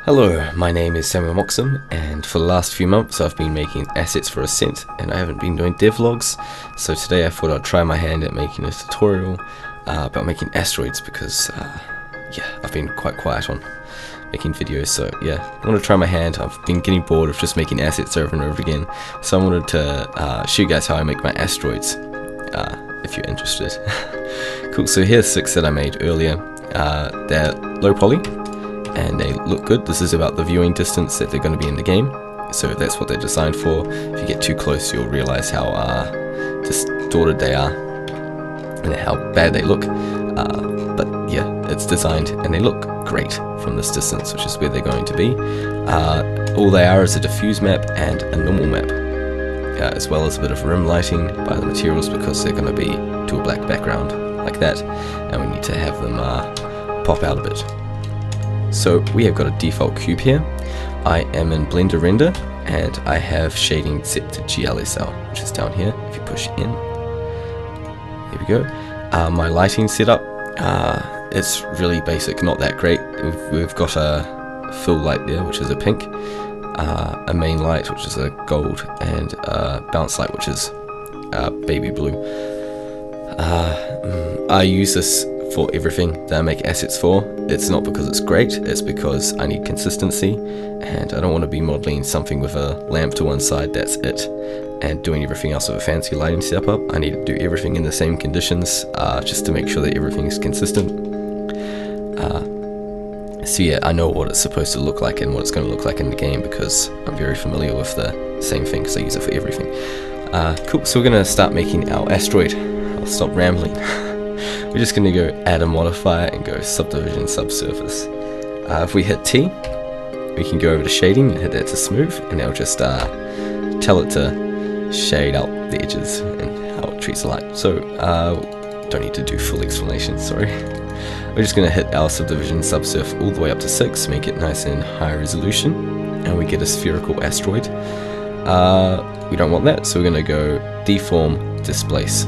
Hello, my name is Samuel Moxham, and for the last few months I've been making assets for Ascent, and I haven't been doing devlogs, so today I thought I'd try my hand at making a tutorial about making asteroids because, I've been quite quiet on making videos, so yeah, I want to try my hand. I've been getting bored of just making assets over and over again, so I wanted to show you guys how I make my asteroids, if you're interested. Cool, so here's 6 that I made earlier. They're low poly, and they look good. This is about the viewing distance that they're going to be in the game, so that's what they're designed for. If you get too close, you'll realize how distorted they are and how bad they look, but yeah, it's designed and they look great from this distance, which is where they're going to be. All they are is a diffuse map and a normal map, as well as a bit of rim lighting by the materials, because they're going to be to a black background like that, and we need to have them pop out a bit. So we have got a default cube here. I am in Blender Render, and I have shading set to GLSL, which is down here. If you push in, there we go. My lighting setup, it's really basic, not that great. We've got a fill light there, which is a pink, a main light, which is a gold, and a bounce light, which is baby blue. I use this for everything that I make assets for. It's not because it's great, it's because I need consistency, and I don't want to be modeling something with a lamp to one side, that's it, and doing everything else with a fancy lighting setup. I need to do everything in the same conditions, just to make sure that everything is consistent. So yeah, I know what it's supposed to look like and what it's going to look like in the game, because I'm very familiar with the same thing, because I use it for everything. Cool, so we're going to start making our asteroid. I'll stop rambling. We're just going to go add a modifier and go subdivision subsurface. If we hit T, we can go over to shading and hit that to smooth, and it'll just tell it to shade out the edges and how it treats the light. So don't need to do full explanation, sorry. We're just going to hit our subdivision subsurf all the way up to 6, make it nice and high resolution, and we get a spherical asteroid. We don't want that, so we're going to go deform, displace.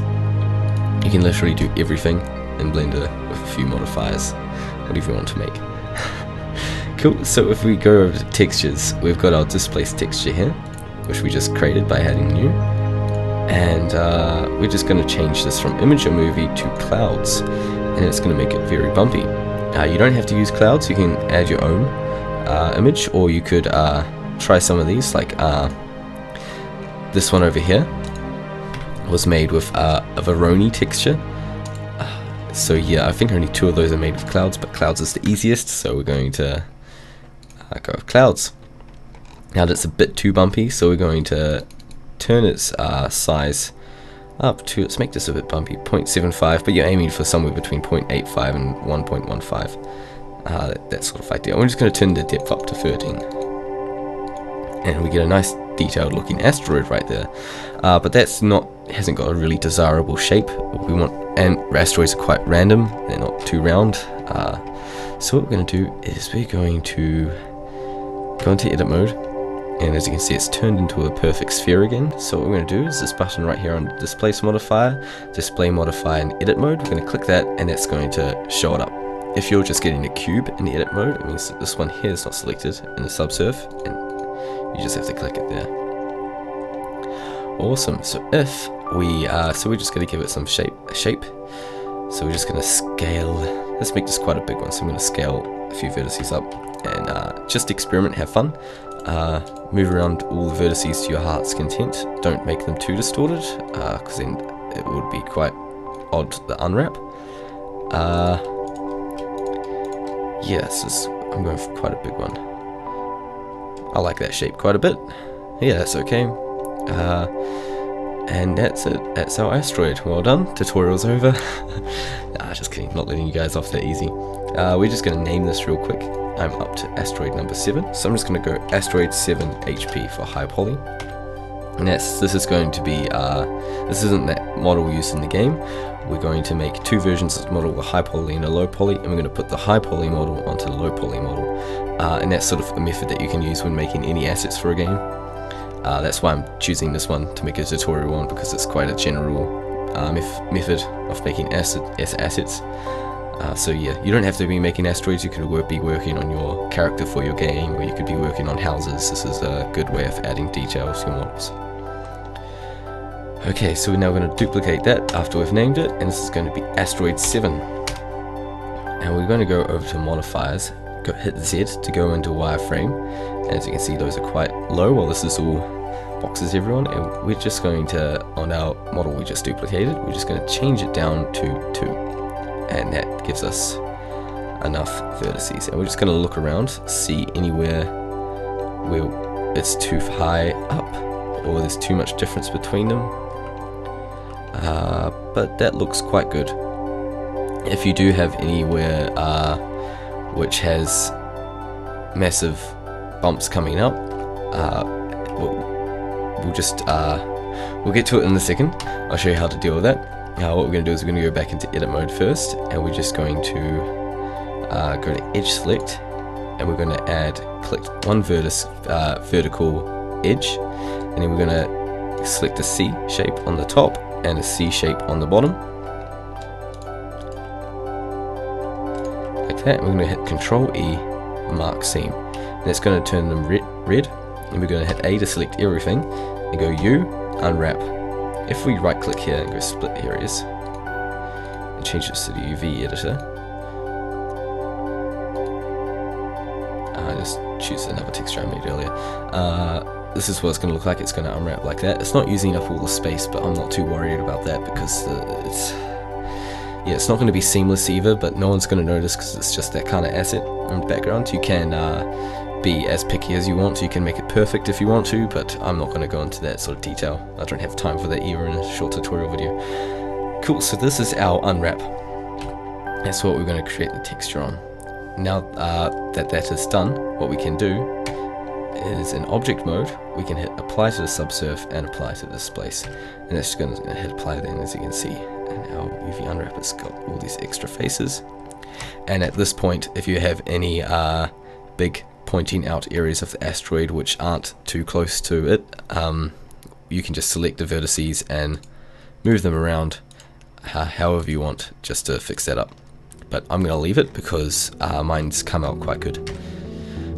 You can literally do everything in Blender with a few modifiers, whatever you want to make. Cool, so if we go over to textures, we've got our displace texture here, which we just created by adding new, and we're just going to change this from image or movie to clouds, and it's going to make it very bumpy. You don't have to use clouds, you can add your own image, or you could try some of these, like this one over here was made with a Veroni texture. So yeah, I think only 2 of those are made with clouds, but clouds is the easiest, so we're going to go with clouds. Now that's a bit too bumpy, so we're going to turn its size up to, let's make this a bit bumpy, 0.75, but you're aiming for somewhere between 0.85 and 1.15, that sort of idea. We're just going to turn the depth up to 13, and we get a nice detailed looking asteroid right there, but that's not, hasn't got a really desirable shape. We want, and asteroids are quite random, they're not too round, so what we're going to do is we're going to go into edit mode, and as you can see, it's turned into a perfect sphere again. So what we're going to do is this button right here on the displace modifier, display modifier in edit mode. We're going to click that, and that's going to show it up. If you're just getting a cube in the edit mode, it means that this one here is not selected in the subsurf, and you just have to click it there. Awesome. So if we so we're just going to give it some shape. So we're just going to scale. Let's make this quite a big one. So I'm going to scale a few vertices up and just experiment, have fun. Move around all the vertices to your heart's content. Don't make them too distorted, because then it would be quite odd to unwrap. Yes, I'm going for quite a big one. I like that shape quite a bit. Yeah, that's okay. And that's it. That's our asteroid. Well done. Tutorial's over. Just kidding. Not letting you guys off that easy. We're just going to name this real quick. I'm up to asteroid number 7, so I'm just going to go asteroid 7 HP for high poly. And this is going to be, this isn't that model used in the game. We're going to make 2 versions of the model, a high poly and a low poly, and we're going to put the high poly model onto the low poly model. And that's sort of a method that you can use when making any assets for a game. That's why I'm choosing this one to make a tutorial on, because it's quite a general method of making assets. So yeah, you don't have to be making asteroids. You could be working on your character for your game, or you could be working on houses. This is a good way of adding detail to your models. Okay, so we're now going to duplicate that after we've named it, and this is going to be Asteroid 7. And we're going to go over to modifiers, hit Z to go into wireframe, and as you can see those are quite low while this is all boxes everyone, and we're just going to, on our model we just duplicated, we're just going to change it down to 2, and that gives us enough vertices. And we're just going to look around, see anywhere where it's too high up or there's too much difference between them, but that looks quite good. If you do have anywhere which has massive bumps coming up, we'll get to it in a second. I'll show you how to deal with that. What we're going to do is we're going to go back into edit mode first, and we're just going to go to edge select, and we're going to click one vertical edge, and then we're going to select a C shape on the top and a C shape on the bottom. Like that. We're going to hit Control E, mark seam, and it's going to turn them red, and we're going to hit A to select everything, and go U, unwrap. If we right click here and go split areas, and change this to the UV editor, just choose another texture I made earlier. This is what it's going to look like. It's going to unwrap like that. It's not using up all the space, but I'm not too worried about that because it's not going to be seamless either, but no one's going to notice because it's just that kind of asset in the background. You can be as picky as you want, so you can make it perfect if you want to, but I'm not going to go into that sort of detail. I don't have time for that either in a short tutorial video. Cool, so this is our unwrap. That's what we're going to create the texture on. Now that is done, what we can do is in object mode, we can hit apply to the subsurf and apply to this place. And that's just going to hit apply then, as you can see. And our UV unwrap has got all these extra faces. And at this point, if you have any big pointing out areas of the asteroid which aren't too close to it, you can just select the vertices and move them around however you want just to fix that up. But I'm going to leave it because mine's come out quite good.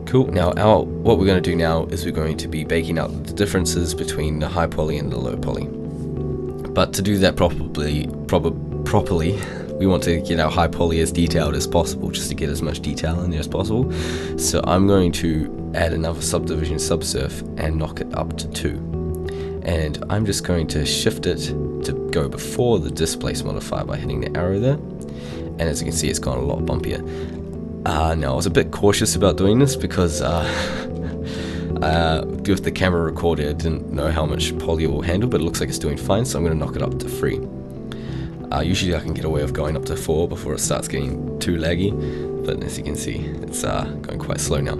Cool. Now what we're going to do now is we're going to be baking out the differences between the high poly and the low poly. But to do that properly, we want to get our high poly as detailed as possible, just to get as much detail in there as possible. So I'm going to add another subdivision subsurf and knock it up to 2. And I'm just going to shift it to go before the displace modifier by hitting the arrow there. And as you can see, it's gone a lot bumpier. Now I was a bit cautious about doing this because with the camera recorder I didn't know how much poly it will handle, but it looks like it's doing fine, so I'm going to knock it up to 3. Usually I can get away with going up to 4 before it starts getting too laggy, but as you can see, it's going quite slow now.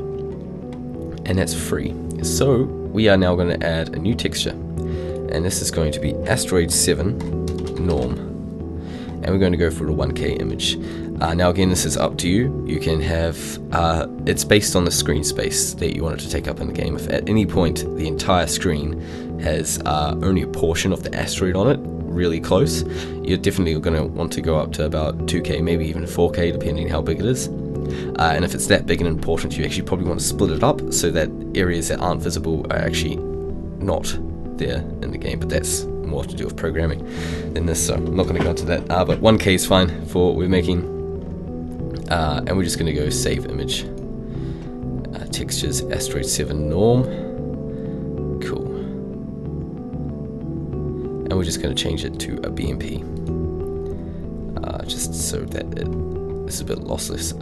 And that's 3. So we are now going to add a new texture, and this is going to be Asteroid 7 norm, and we're going to go for the 1K image. Now again, this is up to you. You can have, it's based on the screen space that you want it to take up in the game. If at any point the entire screen has only a portion of the asteroid on it, really close, you're definitely going to want to go up to about 2K, maybe even 4K, depending how big it is. And if it's that big and important, you actually probably want to split it up so that areas that aren't visible are actually not there in the game, but that's more to do with programming than this, so I'm not going to go into that. But 1K is fine for what we're making. And we're just going to go save image, textures, Asteroid 7 norm, cool, and we're just going to change it to a BMP, just so that it's a bit lossless.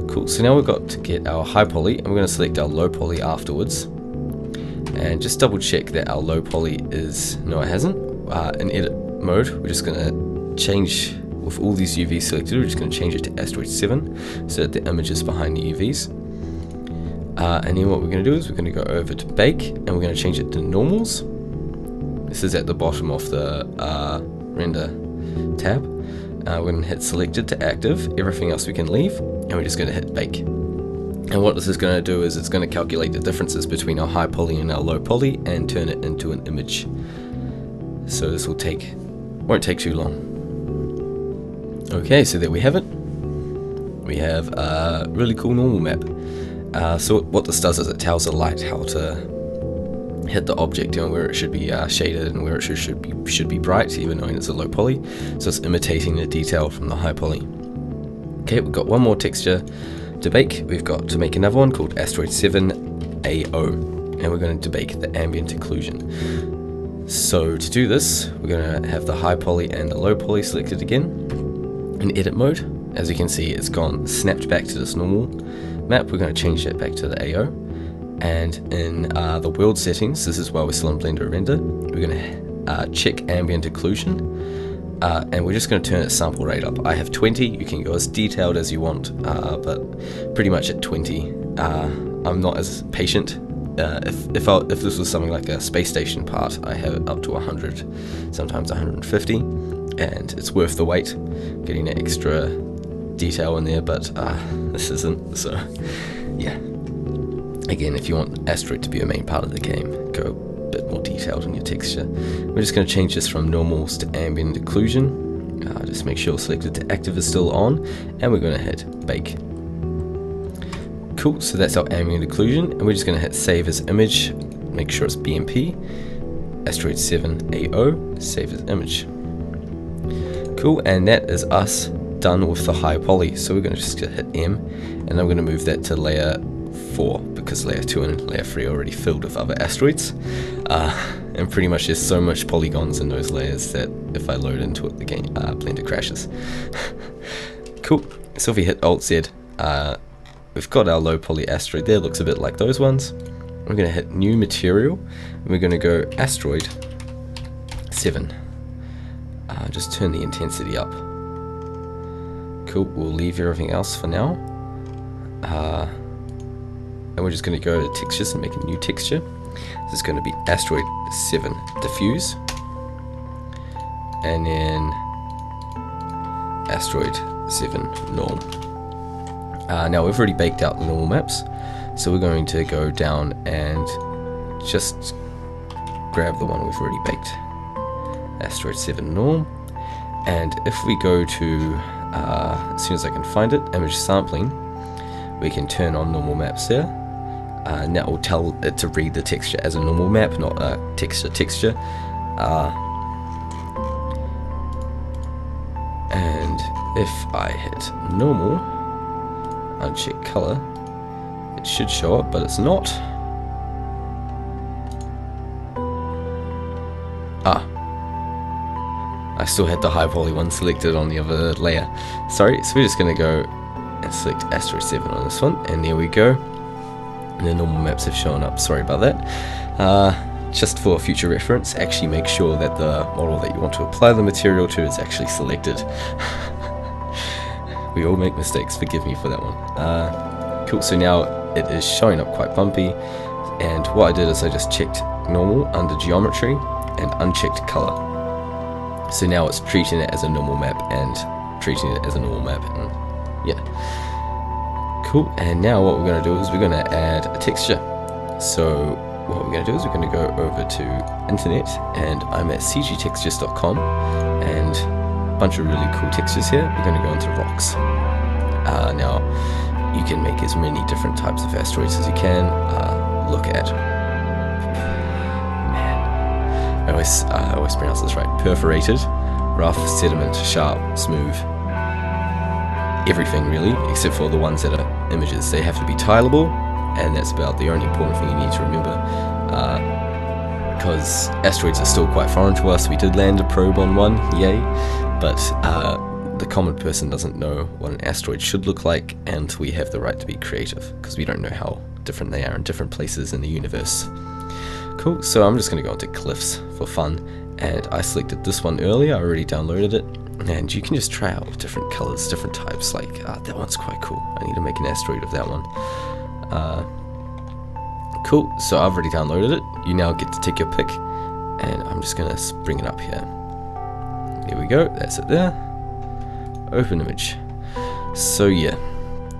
Cool, so now we've got to get our high poly, and we're going to select our low poly afterwards, and just double check that our low poly is, no it hasn't. In edit mode, we're just going to change. With all these UVs selected, we're just going to change it to Asteroid 7 so that the image is behind the UVs. And then what we're going to do is we're going to go over to Bake, and we're going to change it to Normals. This is at the bottom of the Render tab. We're going to hit Selected to Active, everything else we can leave, and we're just going to hit Bake. And what this is going to do is it's going to calculate the differences between our high poly and our low poly and turn it into an image. So this won't take too long. Okay, so there we have it. We have a really cool normal map. So what this does is it tells the light how to hit the object, where it should be shaded and where it should be bright, even though it's a low poly. So it's imitating the detail from the high poly. Okay, we've got one more texture to bake. We've got to make another one called Asteroid 7 AO, and we're going to bake the ambient occlusion. So to do this, we're going to have the high poly and the low poly selected again. In edit mode, as you can see, it's snapped back to this normal map. We're going to change that back to the AO. And in the world settings, this is while we're still in Blender render, we're going to check ambient occlusion, and we're just going to turn its sample rate up. I have 20. You can go as detailed as you want, but pretty much at 20. I'm not as patient. If this was something like a space station part, I have it up to 100, sometimes 150, and it's worth the wait, getting that extra detail in there, but this isn't, so yeah. Again, if you want Asteroid to be a main part of the game, go a bit more detailed in your texture. We're just going to change this from normals to ambient occlusion. Just make sure selected to active is still on, and we're going to hit bake. Cool, so that's our ambient occlusion, and we're just going to hit save as image, make sure it's BMP, Asteroid 7 AO, save as image. Cool, and that is us done with the high poly. So we're going to just hit M, and I'm going to move that to layer 4, because layer 2 and layer 3 are already filled with other asteroids, and pretty much there's so much polygons in those layers that if I load into it, the game Blender crashes. Cool, so if we hit Alt Z, we've got our low poly asteroid there. Looks a bit like those ones. We're going to hit new material, and we're going to go Asteroid 7. Just turn the intensity up. Cool, we'll leave everything else for now. And we're just going to go to textures and make a new texture. This is going to be Asteroid 7 Diffuse, and then Asteroid 7 Norm. Now we've already baked out the normal maps, so we're going to go down and just grab the one we've already baked, Asteroid 7 Norm, and if we go to, as soon as I can find it, image sampling, we can turn on normal maps there. And that will tell it to read the texture as a normal map, not a texture. And if I hit normal, uncheck color, it should show up, but it's not. I still had the high poly one selected on the other layer. Sorry, so we're just going to go and select Asteroid 7 on this one, and there we go. And the normal maps have shown up. Sorry about that. Just for future reference, actually make sure that the model that you want to apply the material to is actually selected. We all make mistakes, forgive me for that one. Cool, so now it is showing up quite bumpy, and what I did is I just checked normal under geometry and unchecked color. So now it's treating it as a normal map and treating it as a normal map, and yeah. Cool, and now what we're going to do is we're going to add a texture. So what we're going to do is we're going to go over to internet, and I'm at cgtextures.com, and a bunch of really cool textures here. We're going to go into rocks. Now you can make as many different types of asteroids as you can. Look at, man, I always pronounce this right, perforated, rough, sediment, sharp, smooth, everything really, except for the ones that are images. They have to be tileable, and that's about the only important thing you need to remember, because asteroids are still quite foreign to us. We did land a probe on one, yay, but the common person doesn't know what an asteroid should look like, and we have the right to be creative, because we don't know how different they are in different places in the universe. Cool, so I'm just going to go into cliffs for fun, and I selected this one earlier. I already downloaded it, and you can just try out different colors, different types, like that one's quite cool. I need to make an asteroid of that one. Cool, so I've already downloaded it. You now get to take your pick, and I'm just going to bring it up here. Here we go, that's it there. Open image. So yeah,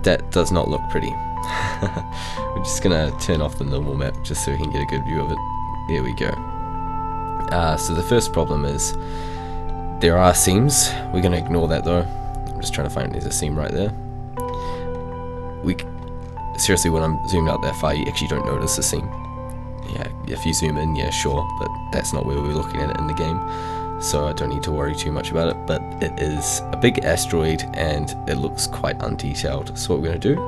that does not look pretty. We're just going to turn off the normal map just so we can get a good view of it. There we go. So the first problem is there are seams. We're going to ignore that though. I'm just trying to find, there's a seam right there. Seriously, when I'm zoomed out that far, you actually don't notice the seam. Yeah, if you zoom in, yeah, sure, but that's not where we're looking at it in the game, so I don't need to worry too much about it. But it is a big asteroid and it looks quite undetailed. So what we're going to do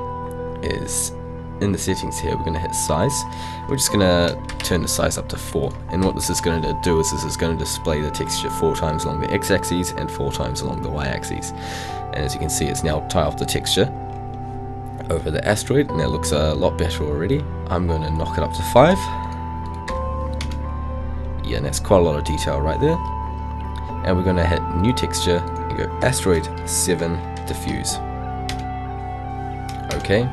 is, in the settings here, we're going to hit size. We're just going to turn the size up to 4, and what this is going to do is this is going to display the texture 4 times along the x-axis and 4 times along the y-axis. And as you can see, it's now tiled the texture over the asteroid, and that looks a lot better already. I'm going to knock it up to 5. Yeah, and that's quite a lot of detail right there. And we're going to hit new texture and go Asteroid 7 diffuse. Okay,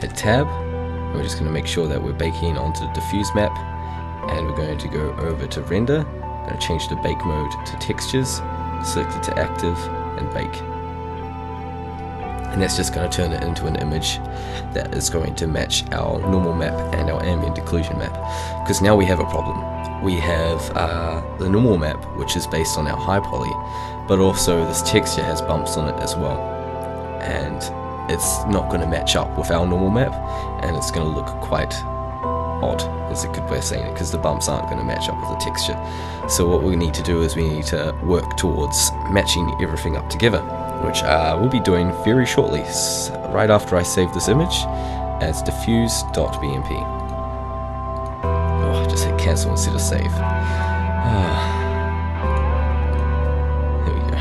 hit tab. And we're just going to make sure that we're baking onto the diffuse map, and we're going to go over to render. I'm going to change the bake mode to textures, select it to active, and bake. And that's just going to turn it into an image that is going to match our normal map and our ambient occlusion map. Because now we have a problem. We have the normal map, which is based on our high poly, but also this texture has bumps on it as well. And it's not going to match up with our normal map, and it's going to look quite odd, is a good way of saying it, because the bumps aren't going to match up with the texture. So what we need to do is we need to work towards matching everything up together, which we'll be doing very shortly, right after I save this image as diffuse.bmp. Oh, I just hit cancel instead of save. There we go.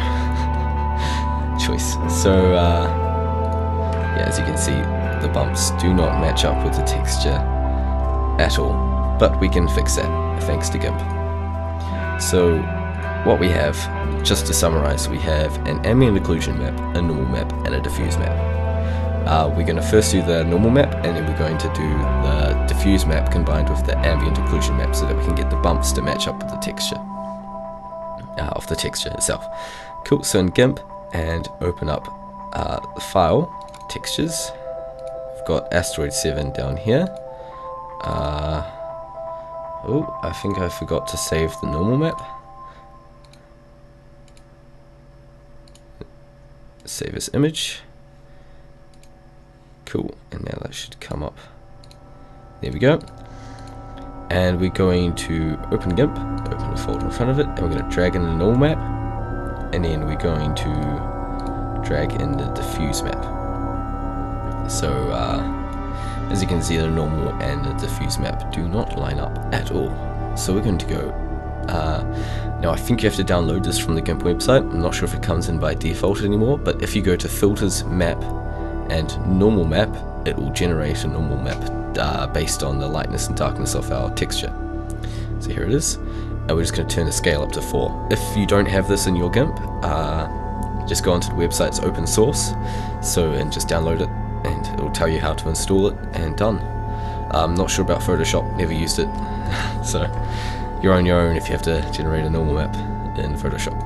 Choice. So, yeah, as you can see, the bumps do not match up with the texture at all, but we can fix that thanks to GIMP. So what we have, just to summarize, we have an ambient occlusion map, a normal map, and a diffuse map. We're going to first do the normal map, and then we're going to do the diffuse map combined with the ambient occlusion map, so that we can get the bumps to match up with the texture of the texture itself. Cool. So in GIMP, and open up the file, textures. We've got Asteroid 7 down here. Oh, I think I forgot to save the normal map. Save as image. Cool, and now that should come up. There we go. And we're going to open GIMP, open the folder in front of it, and we're going to drag in the normal map, and then we're going to drag in the diffuse map. So, as you can see, the normal and the diffuse map do not line up at all. So we're going to go, now I think you have to download this from the GIMP website. I'm not sure if it comes in by default anymore, but if you go to filters, map, and normal map, it will generate a normal map based on the lightness and darkness of our texture. So here it is, and we're just going to turn the scale up to 4. If you don't have this in your GIMP, just go onto the website, it's open source, and just download it, and it will tell you how to install it, and done. I'm not sure about Photoshop, never used it, so you're on your own if you have to generate a normal map in Photoshop.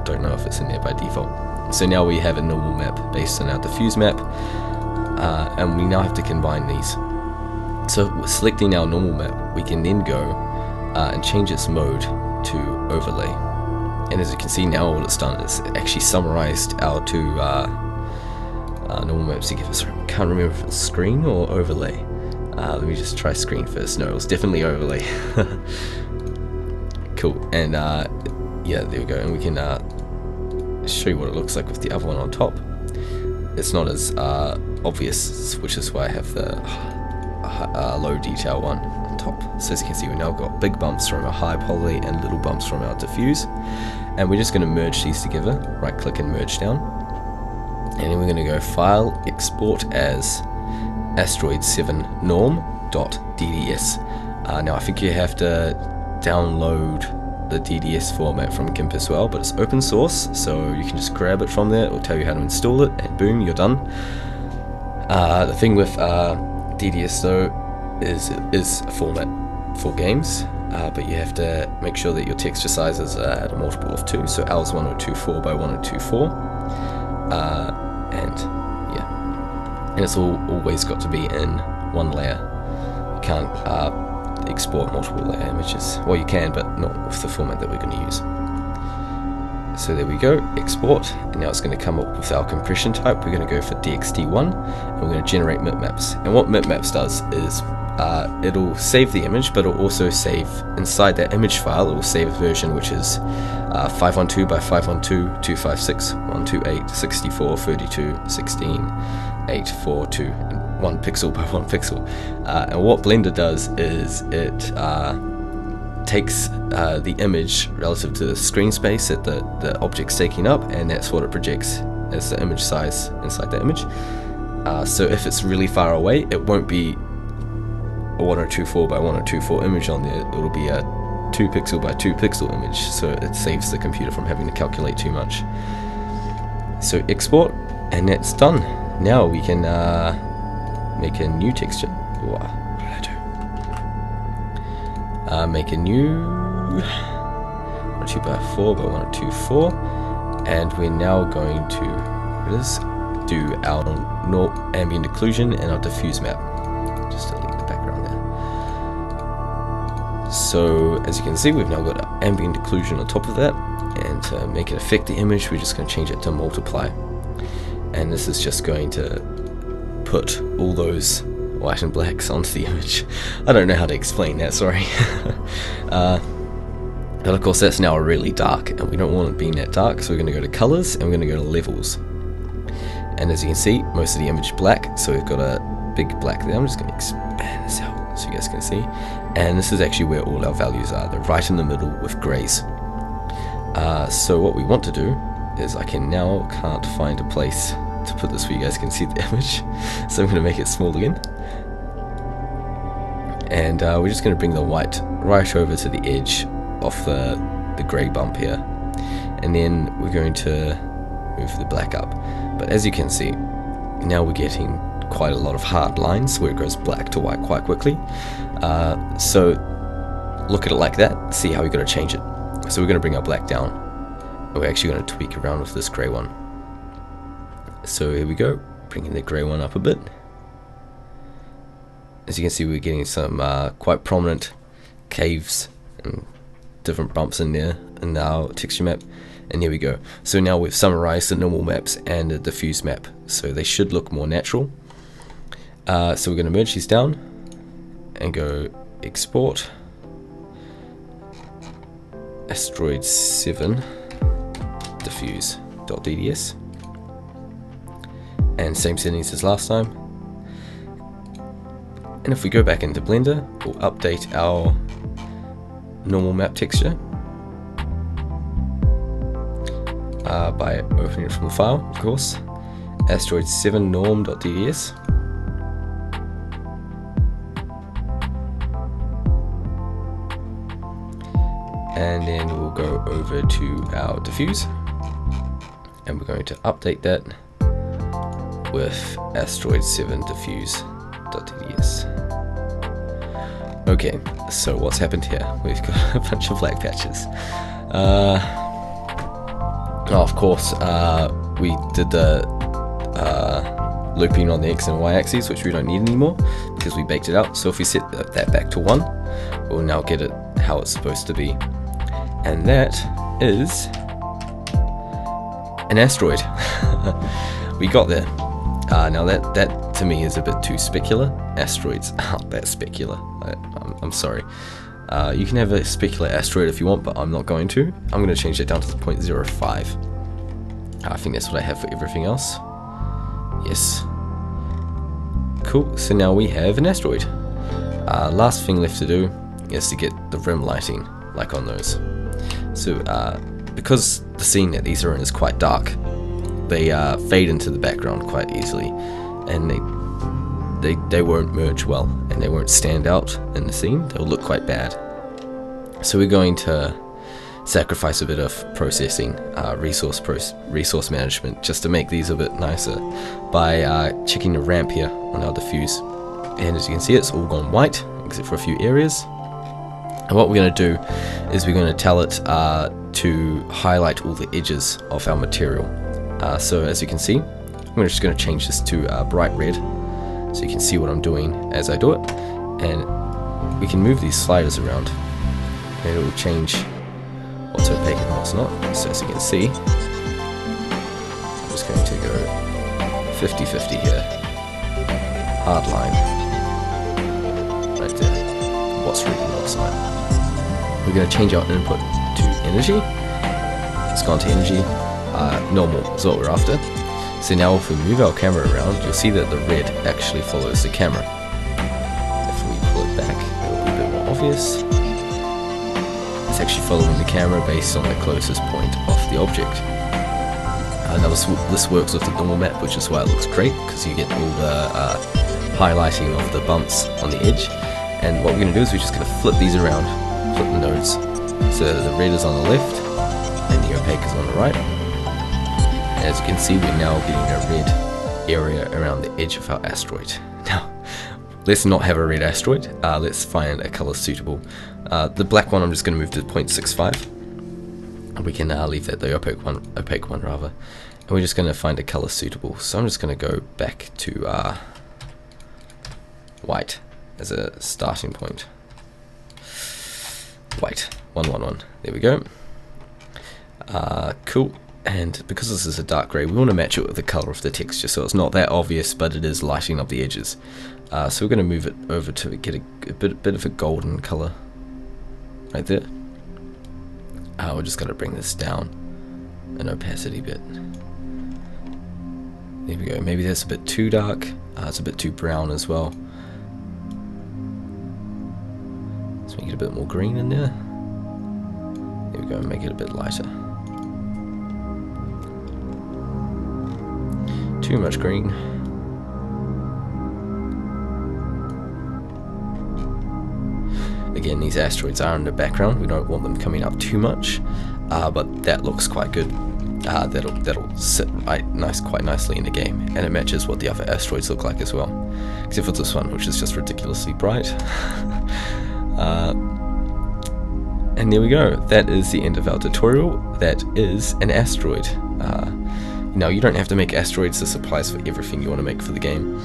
Don't know if it's in there by default. So now we have a normal map based on our diffuse map, and we now have to combine these. So selecting our normal map, we can then go and change its mode to overlay. And as you can see now, what it's done is it actually summarized our two normal maps together. Sorry, I can't remember if it's screen or overlay. Let me just try screen first. No, it was definitely overlay. Cool, and yeah, there we go. And we can show you what it looks like with the other one on top. It's not as obvious, which is why I have the low detail one on top. So as you can see, we now got big bumps from our high poly and little bumps from our diffuse, and we're just going to merge these together. Right click and merge down, and then we're going to go File, Export as Asteroid 7 norm.dds. Now I think you have to download the DDS format from GIMP as well, but it's open source, so you can just grab it from there. It will tell you how to install it, and boom, you're done. The thing with DDS though is it is a format for games, but you have to make sure that your texture sizes are at a multiple of 2, so L is 1024 by 1024, and yeah, and it's always got to be in one layer. You can't export multiple layer images. Well, you can, but not with the format that we're going to use. So there we go, export, and now it's going to come up with our compression type. We're going to go for DXT1, and we're going to generate mipmaps. And what mipmaps does is it'll save the image, but it'll also save inside that image file. It will save a version which is 512 by 512, 256, 128, 64, 32, 16, 842, and 1 pixel by 1 pixel. And what Blender does is it takes the image relative to the screen space that the object's taking up, and that's what it projects as the image size inside the image. So if it's really far away, it won't be a 1024 by 1024 image on there. It'll be a 2 pixel by 2 pixel image, so it saves the computer from having to calculate too much. So export, and that's done. Now we can make a new texture. What did I do? Make a new 102 by 4 by 124, and we're now going to do our ambient occlusion and our diffuse map. Just delete the background there. So as you can see, we've now got our ambient occlusion on top of that, and to make it affect the image, we're just going to change it to multiply, and this is just going to put all those white and blacks onto the image. I don't know how to explain that, sorry. But of course that's now really dark, and we don't want it being that dark, so we're going to go to colors, and we're going to go to levels. And as you can see, most of the image black, so we've got a big black there. I'm just going to expand this out so you guys can see. And this is actually where all our values are. They're right in the middle with grays. So what we want to do is I can't find a place to put this where you guys can see the image. So I'm going to make it small again. And we're just going to bring the white right over to the edge of the grey bump here. And then we're going to move the black up. But as you can see, now we're getting quite a lot of hard lines where it goes black to white quite quickly. So look at it like that, see how we're going to change it. So we're going to bring our black down, and we're actually going to tweak around with this grey one. So here we go, bringing the grey one up a bit. As you can see, we're getting some quite prominent caves and different bumps in there in our texture map. And here we go. So now we've summarized the normal maps and the diffuse map, so they should look more natural. So we're going to merge these down and go export Asteroid 7 diffuse.dds, and same settings as last time. And if we go back into Blender, we'll update our normal map texture by opening it from the file, of course, Asteroid 7 norm.dds. And then we'll go over to our diffuse, and we're going to update that with Asteroid 7 diffuse.dds. Okay, so what's happened here? We've got a bunch of black patches. Of course, we did the looping on the X and Y axes, which we don't need anymore because we baked it out. So if we set that back to 1, we'll now get it how it's supposed to be. And that is an asteroid. We got there. Now that to me is a bit too specular. Asteroids aren't that specular. I'm sorry. You can have a specular asteroid if you want, but I'm not going to. I'm going to change that down to 0.05. I think that's what I have for everything else. Yes. Cool, so now we have an asteroid. Last thing left to do is to get the rim lighting, like on those. So because the scene that these are in is quite dark, they fade into the background quite easily, and they won't merge well, and they won't stand out in the scene. They'll look quite bad. So we're going to sacrifice a bit of processing, resource management, just to make these a bit nicer by checking the ramp here on our diffuse. And as you can see, it's all gone white except for a few areas. And what we're going to do is we're going to tell it to highlight all the edges of our material. So as you can see, I'm just going to change this to bright red, so you can see what I'm doing as I do it. And we can move these sliders around, and it will change what's opaque and what's not. So as you can see, I'm just going to go 50-50 here, hard line, right there, what's really and what's not. We're going to change our input to energy. It's gone to energy, normal is what we're after. So now if we move our camera around, you'll see that the red actually follows the camera. If we pull it back, it'll be a bit more obvious. It's actually following the camera based on the closest point of the object. Now this works with the normal map, which is why it looks great, because you get all the highlighting of the bumps on the edge. And what we're going to do is we're just going to flip these around, flip the nodes. So the red is on the left, and the opaque is on the right. As you can see, we're now getting a red area around the edge of our asteroid. Now, let's not have a red asteroid. Let's find a color suitable. The black one I'm just going to move to 0.65. We can leave that the opaque one rather. And we're just going to find a color suitable. So I'm just going to go back to white as a starting point. White 111. There we go. Cool. And because this is a dark grey, we want to match it with the colour of the texture, so it's not that obvious, but it is lighting up the edges. So we're going to move it over to get a bit of a golden colour right there. We're just going to bring this down an opacity bit. There we go. Maybe that's a bit too dark. It's a bit too brown as well. Let's make it a bit more green in there. There we go. Make it a bit lighter. Too much green. Again, these asteroids are in the background. We don't want them coming up too much, but that looks quite good. That'll sit quite nicely in the game, and it matches what the other asteroids look like as well, except for this one, which is just ridiculously bright. And there we go. That is the end of our tutorial. That is an asteroid. Now, you don't have to make asteroids. This applies for everything you want to make for the game.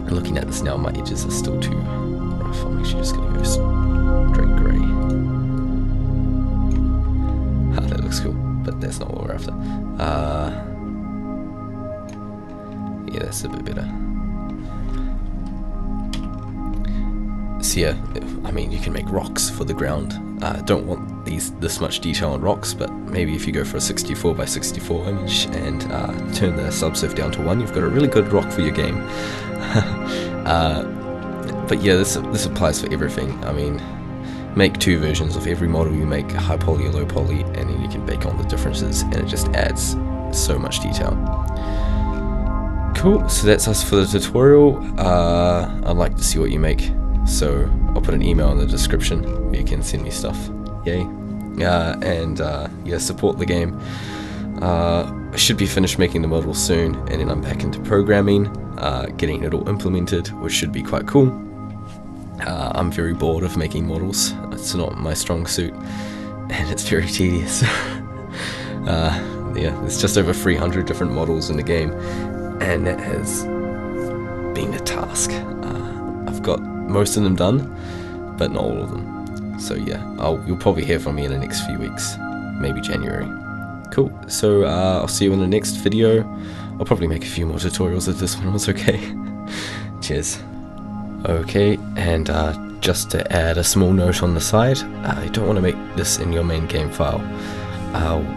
And looking at this now, my edges are still too rough. I'm actually just going to go straight grey. That looks cool, but that's not what we're after. Yeah, that's a bit better. So yeah, I mean, you can make rocks for the ground. Don't want this much detail on rocks, but maybe if you go for a 64 by 64 image and turn the subsurf down to 1, you've got a really good rock for your game. But yeah, this applies for everything. I mean, make 2 versions of every model you make, high poly or low poly, and then you can bake on the differences, and it just adds so much detail. Cool, so that's us for the tutorial. I'd like to see what you make, so I'll put an email in the description where you can send me stuff. Yay. Yeah, support the game. I should be finished making the model soon, and then I'm back into programming, getting it all implemented, which should be quite cool. I'm very bored of making models. It's not my strong suit, and it's very tedious. Yeah, there's just over 300 different models in the game, and that has been a task. I've got most of them done, but not all of them. So yeah, you'll probably hear from me in the next few weeks, maybe January. Cool, so I'll see you in the next video. I'll probably make a few more tutorials if this one was okay. Cheers. Okay, and just to add a small note on the side, you don't want to make this in your main game file.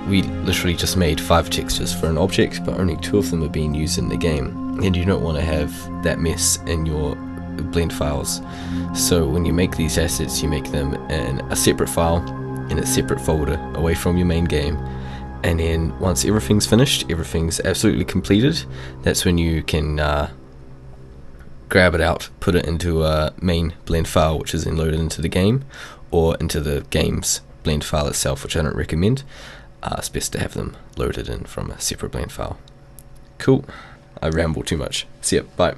We literally just made 5 textures for an object, but only 2 of them are being used in the game, and you don't want to have that mess in your blend files. So when you make these assets, you make them in a separate file, in a separate folder, away from your main game, and then once everything's finished, everything's absolutely completed, that's when you can grab it out, put it into a main blend file, which is then loaded into the game, or into the game's blend file itself, which I don't recommend. It's best to have them loaded in from a separate blend file. Cool. I ramble too much. See ya. Bye.